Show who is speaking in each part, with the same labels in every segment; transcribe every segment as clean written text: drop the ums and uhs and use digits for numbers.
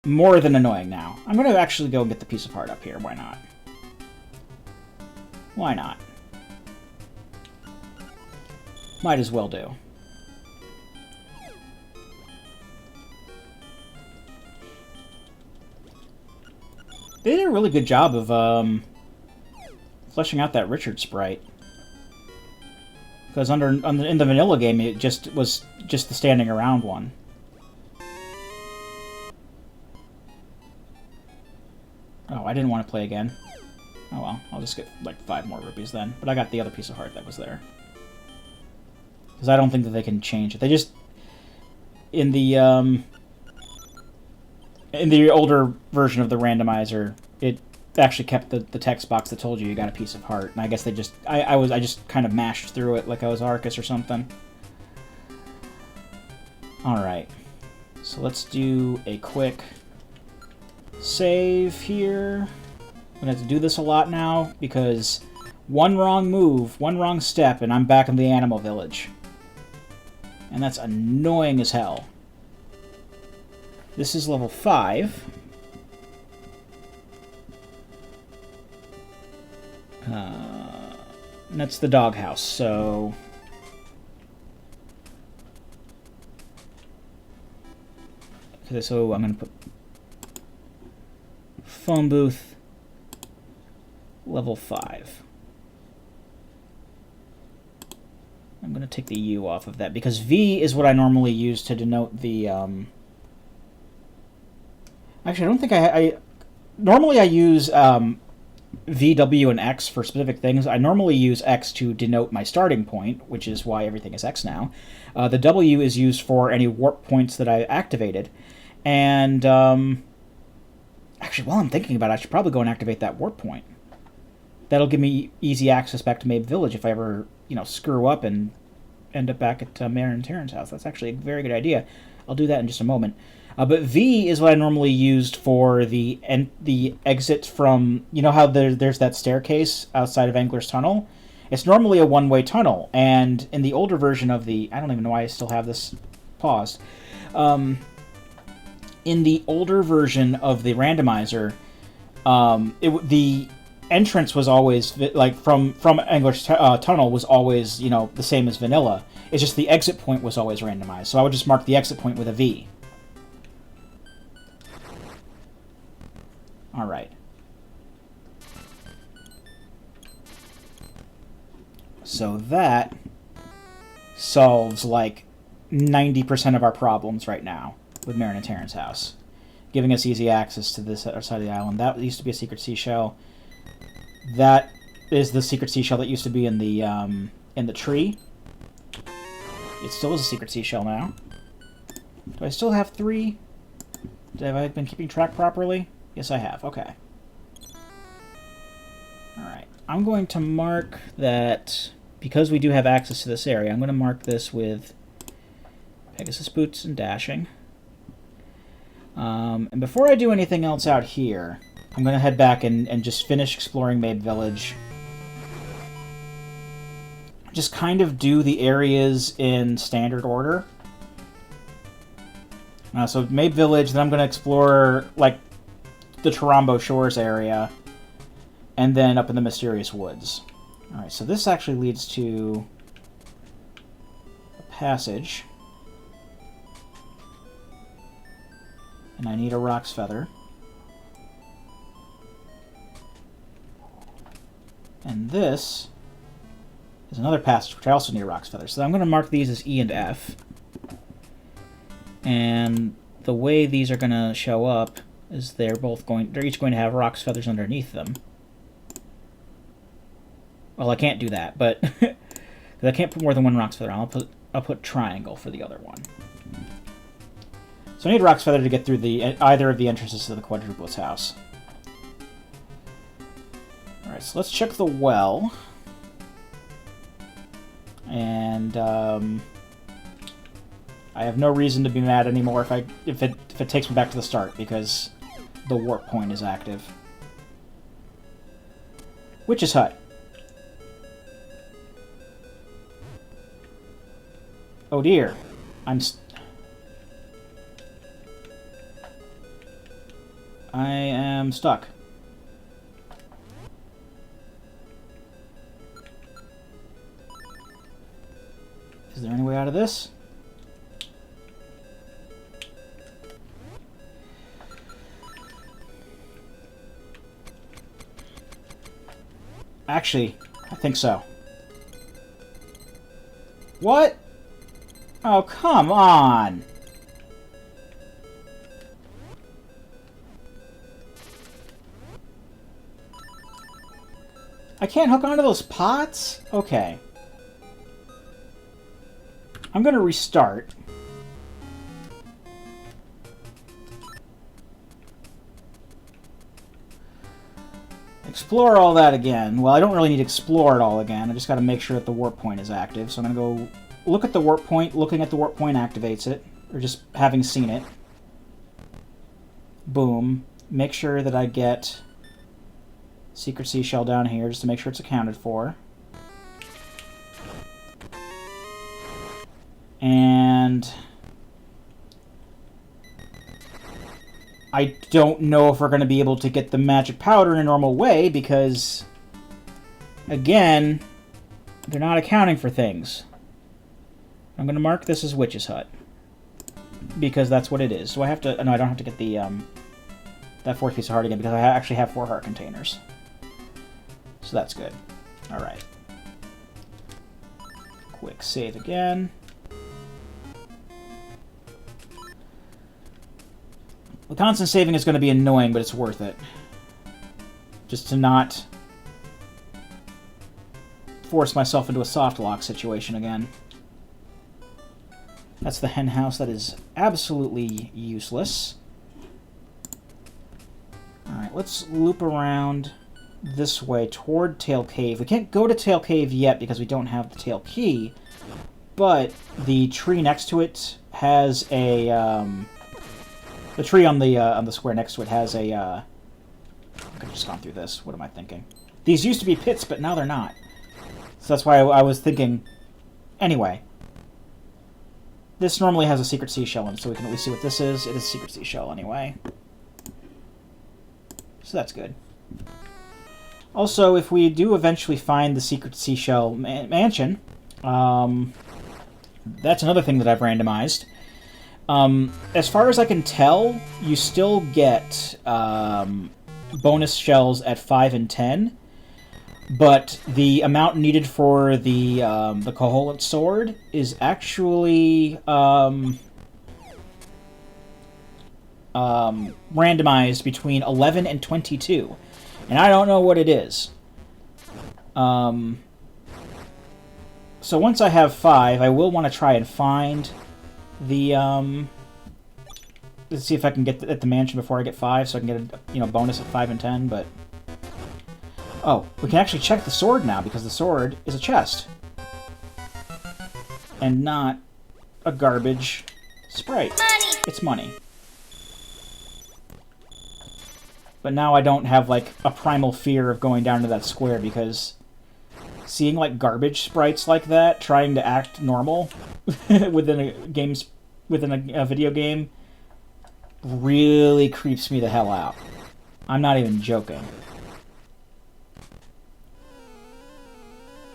Speaker 1: more than annoying now. I'm going to actually go and get the piece of heart up here. Why not? Why not? Might as well do. They did a really good job of fleshing out that Richard sprite. Because in the vanilla game, it just was just the standing around one. Oh, I didn't want to play again. Oh well, I'll just get like 5 more rupees then. But I got the other piece of heart that was there. Because I don't think that they can change it. They just... In the older version of the randomizer, it actually kept the text box that told you got a piece of heart. And I guess they just... I just kind of mashed through it like I was Arcus or something. Alright. So let's do a quick save here. I'm going to have to do this a lot now, because one wrong move, one wrong step, and I'm back in the animal village. And that's annoying as hell. This is level 5. And that's the doghouse, so... Okay, so I'm going to put... Phone booth, level 5. I'm going to take the U off of that, because V is what I normally use to denote the... Actually, I don't think I normally I use V, W, and X for specific things. I normally use X to denote my starting point, which is why everything is X now. The W is used for any warp points that I activated. And, actually, while I'm thinking about it, I should probably go and activate that warp point. That'll give me easy access back to Mabe Village if I ever, screw up and end up back at Mare and Terran's house. That's actually a very good idea. I'll do that in just a moment. But V is what I normally used for the exit from... You know how there's that staircase outside of Angler's Tunnel? It's normally a one-way tunnel, and in the older version of the... I don't even know why I still have this paused. In the older version of the randomizer, the entrance was always, like, from Angler's Tunnel was always, the same as vanilla. It's just the exit point was always randomized, so I would just mark the exit point with a V. Alright. So that solves, like, 90% of our problems right now with Marin and Terran's house, giving us easy access to this other side of the island. That used to be a secret seashell. That is the secret seashell that used to be in the tree. It still is a secret seashell now. Do I still have 3? Have I been keeping track properly? Yes, I have. Okay. Alright. I'm going to mark that, because we do have access to this area, I'm going to mark this with Pegasus Boots and Dashing. And before I do anything else out here, I'm going to head back and just finish exploring Mabe Village. Just kind of do the areas in standard order. So Mabe Village, then I'm going to explore, like, the Tarambo Shores area, and then up in the Mysterious Woods. Alright, so this actually leads to a passage. And I need a Rock's Feather. And this is another passage, which I also need a Rock's Feather. So I'm going to mark these as E and F. And the way these are going to show up is they're each going to have Rock's Feathers underneath them. Well, I can't do that, but because I can't put more than one Rock's Feather on. I'll put triangle for the other one. So I need Rock's Feather to get through either of the entrances to the Quadruplets house. Alright, so let's check the well. And I have no reason to be mad anymore if it takes me back to the start, because the warp point is active. Witch's Hut. Oh dear. I am stuck. Is there any way out of this? Actually, I think so. What? Oh, come on! I can't hook onto those pots? Okay. I'm gonna restart. Explore all that again. Well, I don't really need to explore it all again. I just gotta make sure that the warp point is active. So I'm gonna go look at the warp point. Looking at the warp point activates it. Or just having seen it. Boom. Make sure that I get secret seashell down here just to make sure it's accounted for. And I don't know if we're going to be able to get the magic powder in a normal way because, again, they're not accounting for things. I'm going to mark this as Witch's Hut because that's what it is. So I have to... No, I don't have to get the that fourth piece of heart again because I actually have 4 heart containers. So that's good. Alright. Quick save again. The constant saving is going to be annoying, but it's worth it. Just to not force myself into a soft lock situation again. That's the hen house. That is absolutely useless. Alright, let's loop around this way toward Tail Cave. We can't go to Tail Cave yet because we don't have the Tail Key, but the tree next to it has a... the tree on the square next to it has a... I could have just gone through this. What am I thinking? These used to be pits, but now they're not. So that's why I was thinking... Anyway. This normally has a secret seashell in it, so we can at least see what this is. It is a secret seashell anyway. So that's good. Also, if we do eventually find the secret seashell mansion, that's another thing that I've randomized. As far as I can tell, you still get bonus shells at 5 and 10, but the amount needed for the Koholint sword is actually randomized between 11 and 22, and I don't know what it is. So once I have 5, I will want to try and find the let's see if I can get at the mansion before I get 5, so I can get a bonus at 5 and 10. But oh, we can actually check the sword now because the sword is a chest and not a garbage sprite.
Speaker 2: Money.
Speaker 1: It's money. But now I don't have like a primal fear of going down to that square because seeing like garbage sprites like that trying to act normal within a video game really creeps me the hell out. I'm not even joking.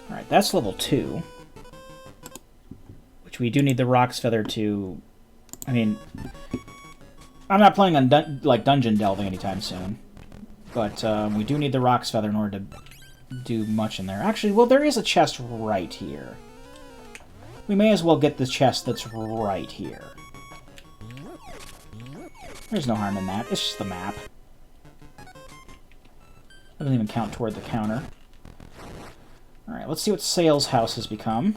Speaker 1: Alright, that's level 2. Which we do need the Rock's Feather to... I mean... I'm not planning on dungeon delving anytime soon. But we do need the Rock's Feather in order to do much in there. Actually, well, there is a chest right here. We may as well get the chest that's right here. There's no harm in that. It's just the map. Doesn't even count toward the counter. Alright, let's see what Sales House has become.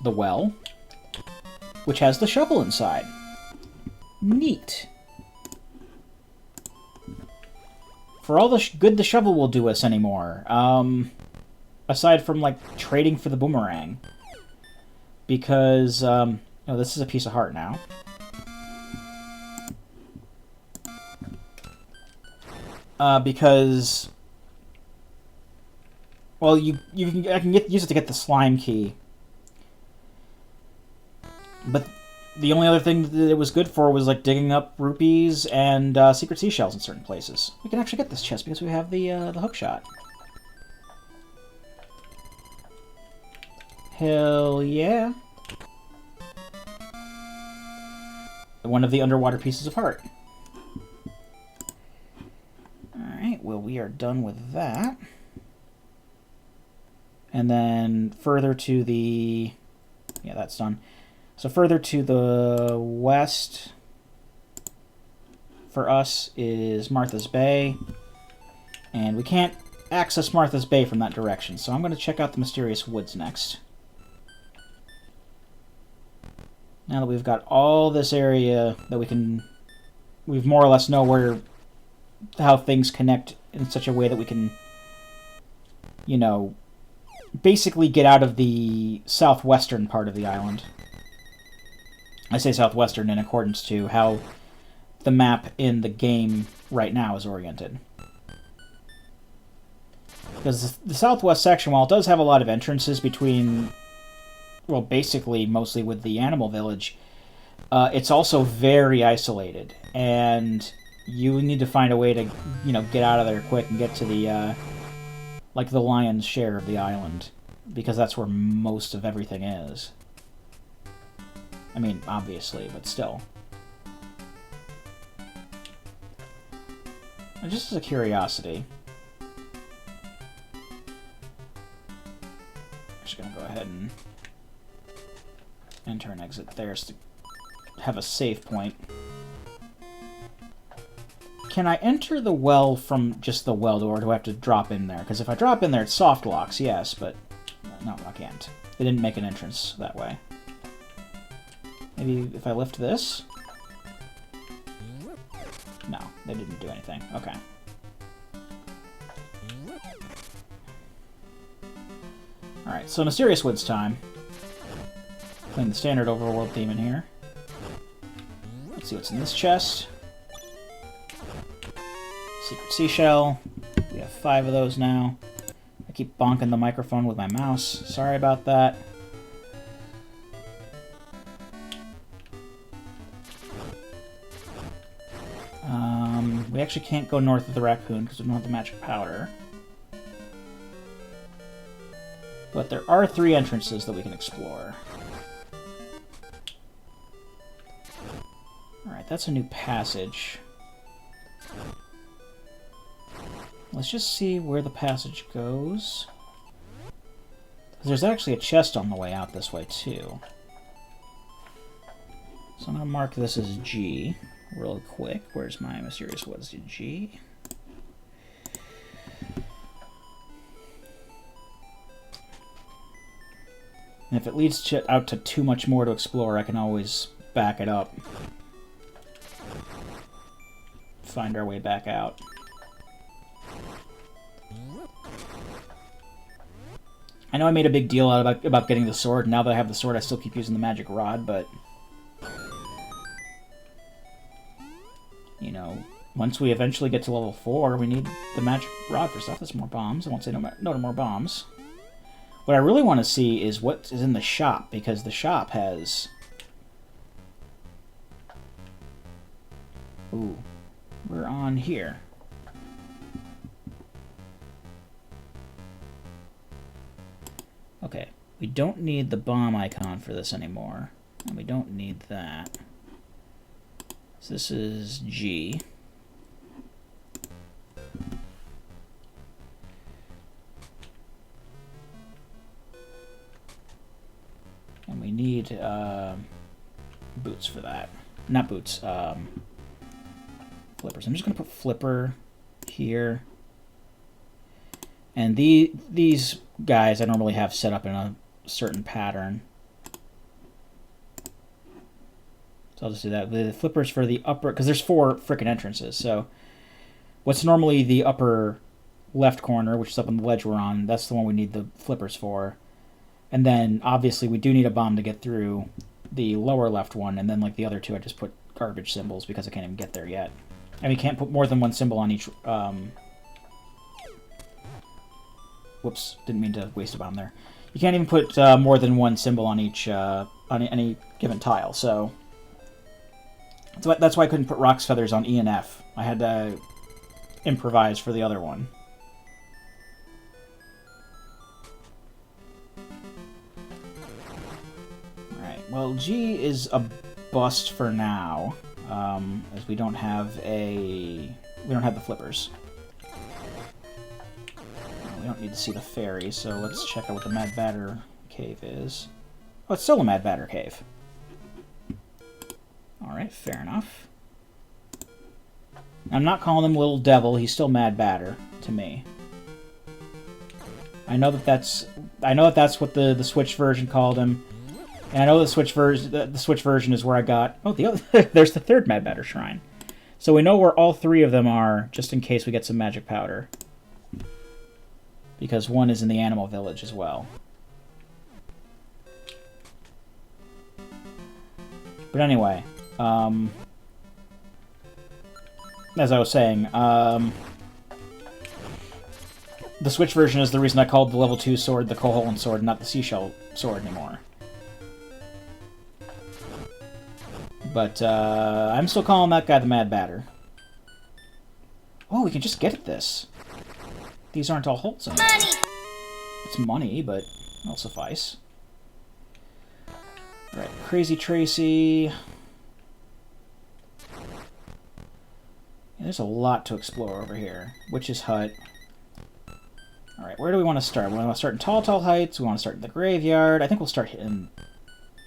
Speaker 1: The well. Which has the shovel inside. Neat. For all the good the shovel will do us anymore. Aside from, like, trading for the boomerang. Because, oh, this is a piece of heart now. Because... Well, I can use it to get the slime key. But the only other thing that it was good for was like digging up rupees and secret seashells in certain places. We can actually get this chest because we have the hook shot. Hell yeah. One of the underwater pieces of heart. Alright, well, we are done with that. And then further to the... Yeah, that's done. So further to the west for us is Martha's Bay. And we can't access Martha's Bay from that direction, so I'm going to check out the Mysterious Woods next. Now that we've got all this area that we've more or less know how things connect in such a way that we can, you know, basically get out of the southwestern part of the island. I say southwestern in accordance to how the map in the game right now is oriented. Because the southwest section, while it does have a lot of entrances between, well, basically mostly with the animal village, it's also very isolated. And you need to find a way to, you know, get out of there quick and get to the, like, the lion's share of the island. Because that's where most of everything is. I mean, obviously, but still. And just as a curiosity, I'm just going to go ahead and enter and exit there to have a save point. Can I enter the well from just the well door, or do I have to drop in there? Because if I drop in there, it soft locks, yes, but no, I can't. They didn't make an entrance that way. Maybe if I lift this? No, they didn't do anything. Okay. Alright, so Mysterious Woods time. Playing the standard overworld theme in here. Let's see what's in this chest. Secret seashell. We have 5 of those now. I keep bonking the microphone with my mouse. Sorry about that. We actually can't go north of the raccoon because we don't have the magic powder. But there are 3 entrances that we can explore. Alright, that's a new passage. Let's just see where the passage goes. There's actually a chest on the way out this way, too. So I'm going to mark this as G real quick. Where's my Mysterious Woods? G. And if it leads out to too much more to explore, I can always back it up. Find our way back out. I know I made a big deal out about getting the sword. Now that I have the sword, I still keep using the magic rod, but... You know, once we eventually get to level 4, we need the magic rod for stuff. That's more bombs. I won't say no to more bombs. What I really want to see is what is in the shop, because the shop has... Ooh, we're on here. Okay, we don't need the bomb icon for this anymore, and we don't need that. So this is G. And we need boots for that. Not boots, flippers. I'm just going to put flipper here. And these guys I normally have set up in a certain pattern. So I'll just do that. The flippers for the upper, because there's 4 frickin' entrances. So what's normally the upper left corner, which is up on the ledge we're on, that's the one we need the flippers for. And then obviously we do need a bomb to get through the lower left one, and then like the other 2 I just put garbage symbols because I can't even get there yet. And we can't put more than 1 symbol on each... Whoops, didn't mean to waste a bomb there. You can't even put more than 1 symbol on each, on any given tile, so That's why I couldn't put Rock's Feathers on E and F. I had to improvise for the other one. Alright, well, G is a bust for now, as we don't have the flippers. We don't need to see the fairy, so let's check out what the Mad Batter Cave is. Oh, it's still a Mad Batter Cave. Alright, fair enough. I'm not calling him Little Devil, he's still Mad Batter to me. I know that's what the Switch version called him. And I know the Switch version is where I got... Oh, the other there's the third Mad Batter Shrine. So we know where all three of them are, just in case we get some magic powder. Because one is in the Animal Village as well. But anyway, as I was saying, the Switch version is the reason I called the level 2 sword the Koholin sword, not the Seashell sword anymore. But I'm still calling that guy the Mad Batter. Oh, we can just get at this. These aren't all holes in it. Money! It's money, but it'll suffice. Right, Crazy Tracy. Yeah, there's a lot to explore over here. Witch's Hut. Alright, where do we want to start? We want to start in Tall Tall Heights. We want to start in the graveyard. I think we'll start in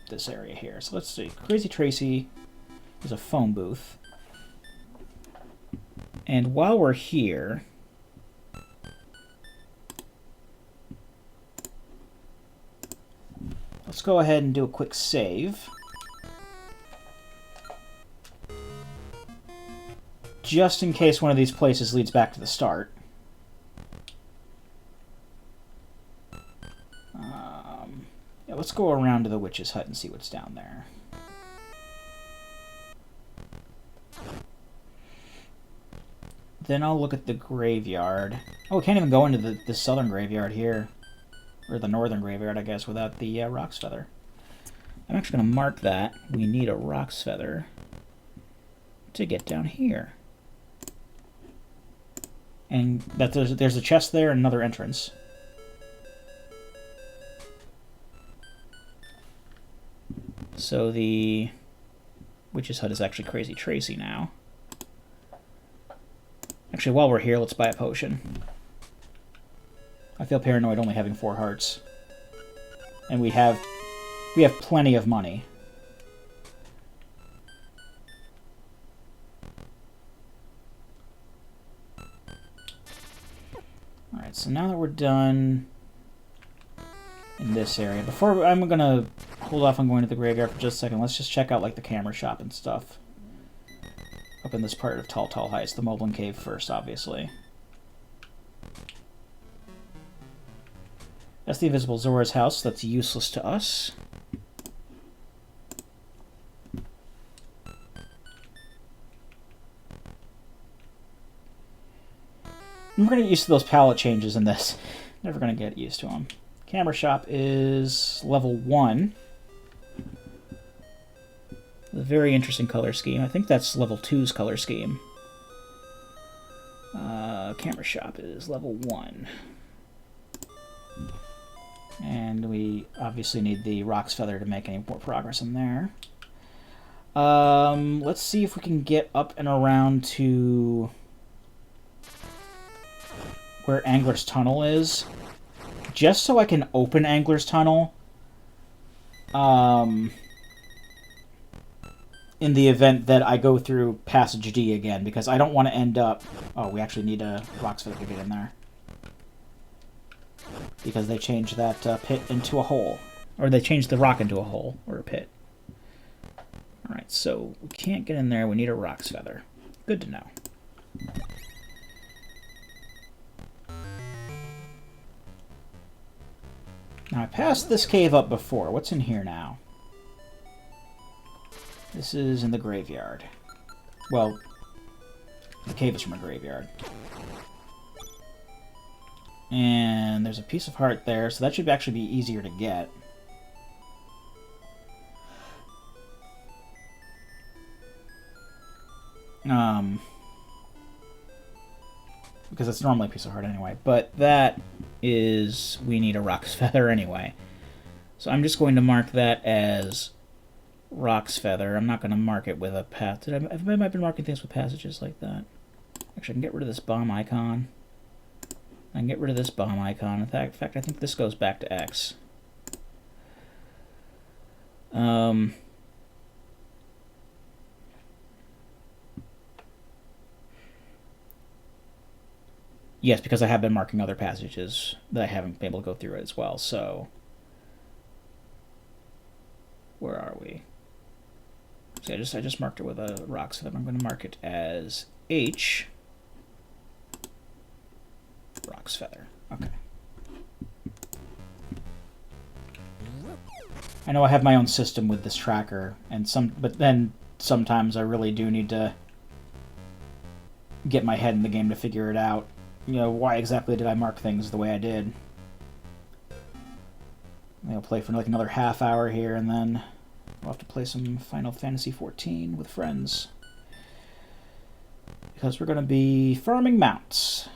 Speaker 1: this area here. So let's see. Crazy Tracy is a phone booth. And while we're here... let's go ahead and do a quick save. Just in case one of these places leads back to the start. Yeah, let's go around to the Witch's Hut and see what's down there. Then I'll look at the graveyard. Oh, we can't even go into the southern graveyard here. Or the northern graveyard, I guess, without the Rock's Feather. I'm actually going to mark that. We need a Rock's Feather to get down here. And that there's a chest there and another entrance. So the Witch's Hut is actually Crazy Tracy now. Actually, while we're here, let's buy a potion. I feel paranoid only having 4 hearts. And we have plenty of money. Alright, so now that we're done in this area, before I'm gonna hold off on going to the graveyard for just a second, let's just check out like the camera shop and stuff. Up in this part of Tall Tall Heights, the Moblin Cave first, obviously. That's the Invisible Zora's house. That's useless to us. I'm going to get used to those palette changes in this. Never going to get used to them. Camera shop is level 1. A very interesting color scheme. I think that's level 2's color scheme. Camera shop is level 1. And we obviously need the Rock's Feather to make any more progress in there. Let's see if we can get up and around to where Angler's Tunnel is. Just so I can open Angler's Tunnel. In the event that I go through Passage D again, because I don't want to end up... Oh, we actually need a Rock's Feather to get in there. Because they changed that pit into a hole. Or they changed the rock into a hole, or a pit. Alright, so we can't get in there. We need a Rock's Feather. Good to know. Now, I passed this cave up before. What's in here now? This is in the graveyard. Well, the cave is from a graveyard. And there's a piece of heart there, so that should actually be easier to get. Because it's normally a piece of heart anyway. But that is... we need a Rock's Feather anyway. So I'm just going to mark that as Rock's Feather. I'm not going to mark it with a path. Have I been marking things with passages like that? Actually, I can get rid of this bomb icon. I can get rid of this bomb icon. In fact, I think this goes back to X. Yes, because I have been marking other passages that I haven't been able to go through it as well, so... where are we? So I just marked it with a rock, so I'm going to mark it as H. Rock's Feather. Okay. I know I have my own system with this tracker, but then sometimes I really do need to get my head in the game to figure it out. You know, why exactly did I mark things the way I did? I'll play for like another half hour here, and then I'll have to play some Final Fantasy XIV with friends. Because we're going to be farming mounts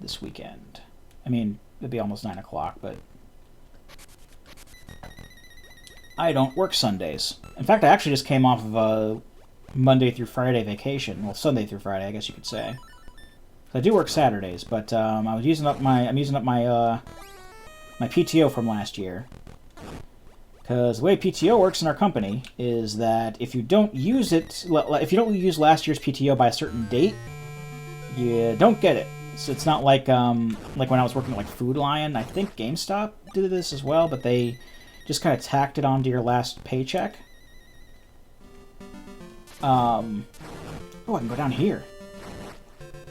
Speaker 1: this weekend. I mean, it'll be almost 9 o'clock, but I don't work Sundays. In fact, I actually just came off of a Monday through Friday vacation. Well, Sunday through Friday, I guess you could say. I do work Saturdays, but I'm using up my my PTO from last year. Because the way PTO works in our company is that if you don't use it, if you don't use last year's PTO by a certain date, you don't get it. So it's not like when I was working at like Food Lion. I think GameStop did this as well, but they just kind of tacked it onto your last paycheck. Oh, I can go down here.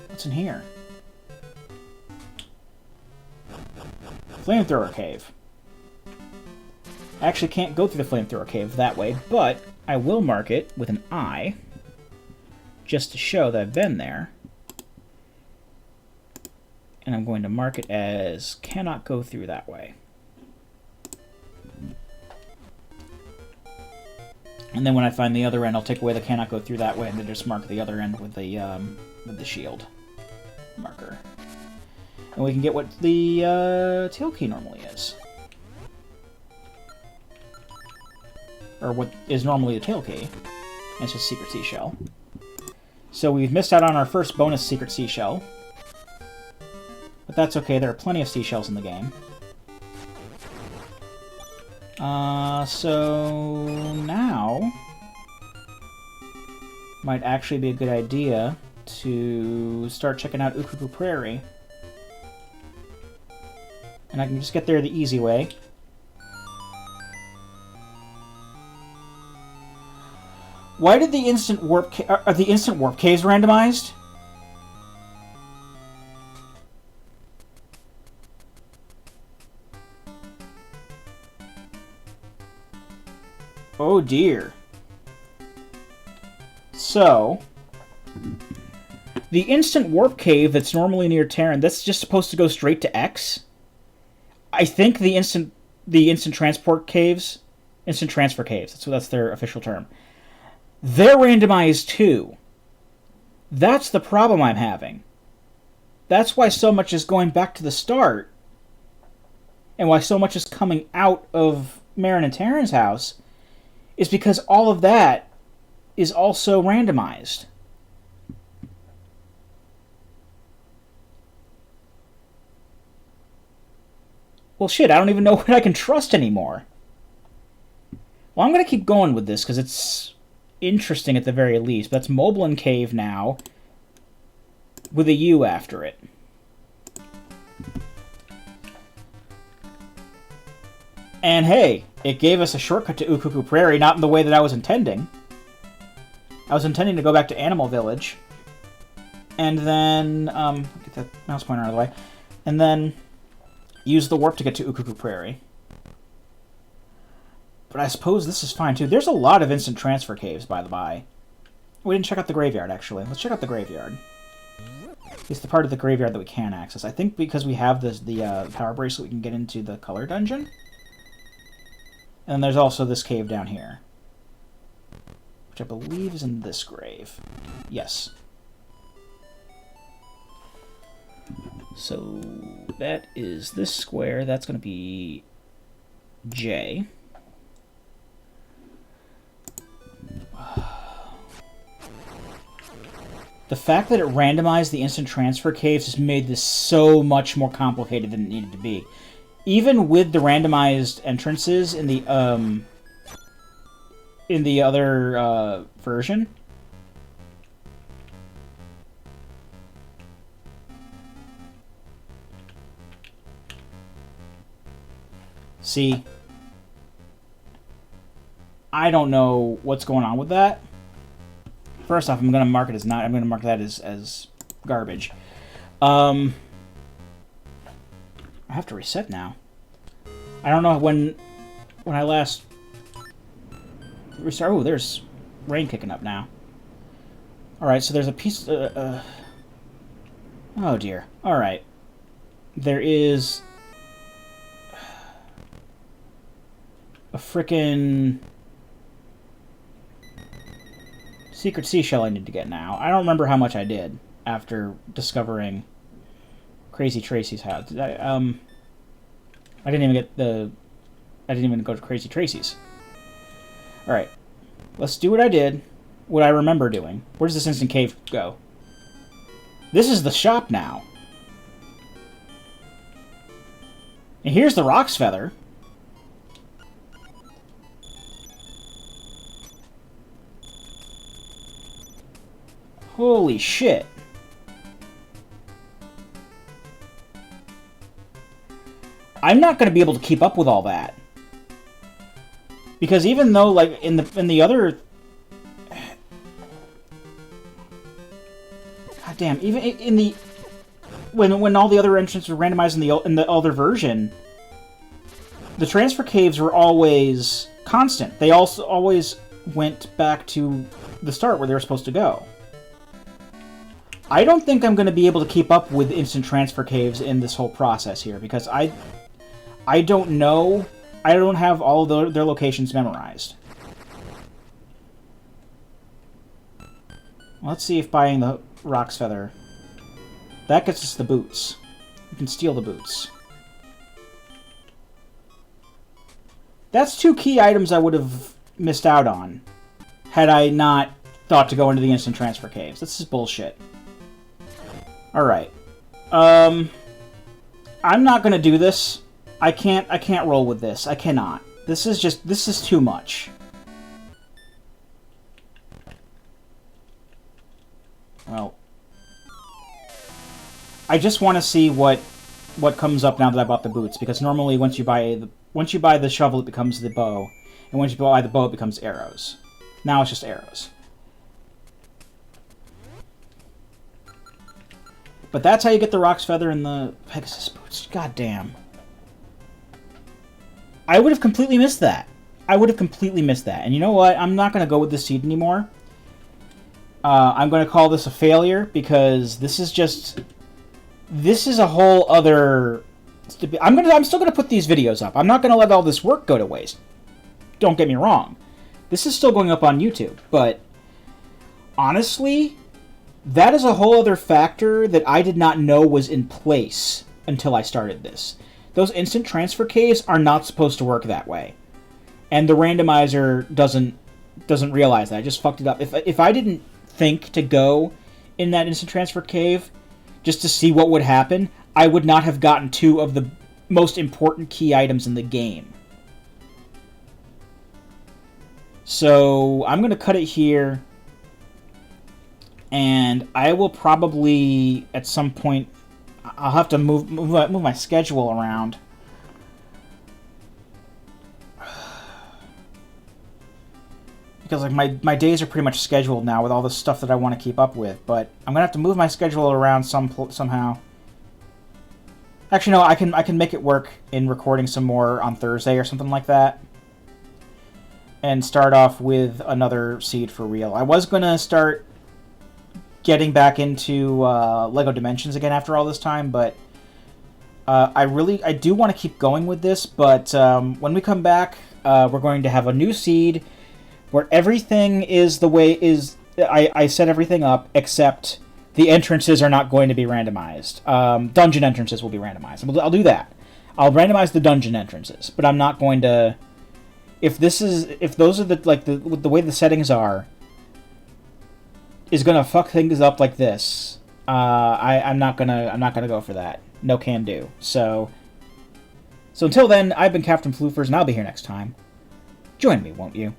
Speaker 1: What's in here? Flamethrower Cave. I actually can't go through the Flamethrower Cave that way, but I will mark it with an I, just to show that I've been there. And I'm going to mark it as cannot go through that way. And then when I find the other end, I'll take away the cannot go through that way, and then just mark the other end with the shield marker. And we can get what the tail key normally is. Or what is normally the tail key. And it's just Secret Seashell. So we've missed out on our first bonus Secret Seashell. But that's okay, there are plenty of seashells in the game. So now might actually be a good idea to start checking out Ukuku Prairie. And I can just get there the easy way. Why did the instant warp are the instant warp caves randomized? Oh dear. So, the instant warp cave that's normally near Terran, that's just supposed to go straight to X? I think the instant transport caves, instant transfer caves, that's their official term. They're randomized too. That's the problem I'm having. That's why so much is going back to the start. And why so much is coming out of Marin and Terran's house is because all of that is also randomized. Well, shit, I don't even know what I can trust anymore. Well, I'm going to keep going with this because it's interesting at the very least. But that's Moblin Cave now with a U after it. And hey, it gave us a shortcut to Ukuku Prairie, not in the way that I was intending. I was intending to go back to Animal Village. And then, get that mouse pointer out of the way. And then use the warp to get to Ukuku Prairie. But I suppose this is fine, too. There's a lot of instant transfer caves, by the by. We didn't check out the graveyard, actually. Let's check out the graveyard. It's the part of the graveyard that we can access. I think because we have the power bracelet, we can get into the color dungeon. And there's also this cave down here. which I believe is in this grave. Yes. So that is this square. That's going to be J. The fact that it randomized the instant transfer caves has made this so much more complicated than it needed to be. Even with the randomized entrances in the other version, see, I don't know what's going on with that. First off, I'm going to mark it as not. I'm going to mark that as garbage. I have to reset now. I don't know when I last restart. Oh, there's rain kicking up now. All right, so there's a piece. Oh dear. All right, there is a frickin' secret seashell I need to get now. I don't remember how much I did after discovering Crazy Tracy's house. I didn't even get the... I didn't even go to Crazy Tracy's. Alright. Let's do what I did. What I remember doing. Where does this instant cave go? This is the shop now. And here's the Rock's Feather. Holy shit. I'm not going to be able to keep up with all that. Because even though, like, in the other... God damn, even in the... When all the other entrances were randomized in the other version, the transfer caves were always constant. They also always went back to the start where they were supposed to go. I don't think I'm going to be able to keep up with instant transfer caves in this whole process here, because I don't know. I don't have all of their locations memorized. Let's see if buying the Rock's Feather... That gets us the boots. We can steal the boots. That's 2 key items I would have missed out on had I not thought to go into the instant transfer caves. This is bullshit. Alright. I'm not gonna do this. I can't roll with this. I cannot. This is too much. Well, I just want to see what comes up now that I bought the boots, because normally once you buy the shovel it becomes the bow, and once you buy the bow it becomes arrows. Now it's just arrows. But that's how you get the Rock's Feather and the Pegasus boots. God damn. I would have completely missed that. I would have completely missed that. And you know what? I'm not going to go with this seed anymore. I'm going to call this a failure, because this is just... This is a whole other... I'm still going to put these videos up. I'm not going to let all this work go to waste. Don't get me wrong. This is still going up on YouTube. But honestly, that is a whole other factor that I did not know was in place until I started this. Those instant transfer caves are not supposed to work that way. And the randomizer doesn't realize that. I just fucked it up. If I didn't think to go in that instant transfer cave just to see what would happen, I would not have gotten 2 of the most important key items in the game. So I'm going to cut it here, and I will probably at some point I'll have to move my schedule around. Because like my days are pretty much scheduled now with all the stuff that I want to keep up with, but I'm gonna have to move my schedule around somehow. Actually, no, I can make it work in recording some more on Thursday or something like that, and start off with another seed for real. I was gonna start getting back into Lego Dimensions again after all this time, but I do want to keep going with this. But when we come back, we're going to have a new seed where everything is the way is. I set everything up except the entrances are not going to be randomized. Dungeon entrances will be randomized. I'll do that. I'll randomize the dungeon entrances, but I'm not going to. If those are the way the settings are, is gonna fuck things up like this. I'm not gonna go for that. No can do. So until then, I've been Captain Floofers, and I'll be here next time. Join me, won't you?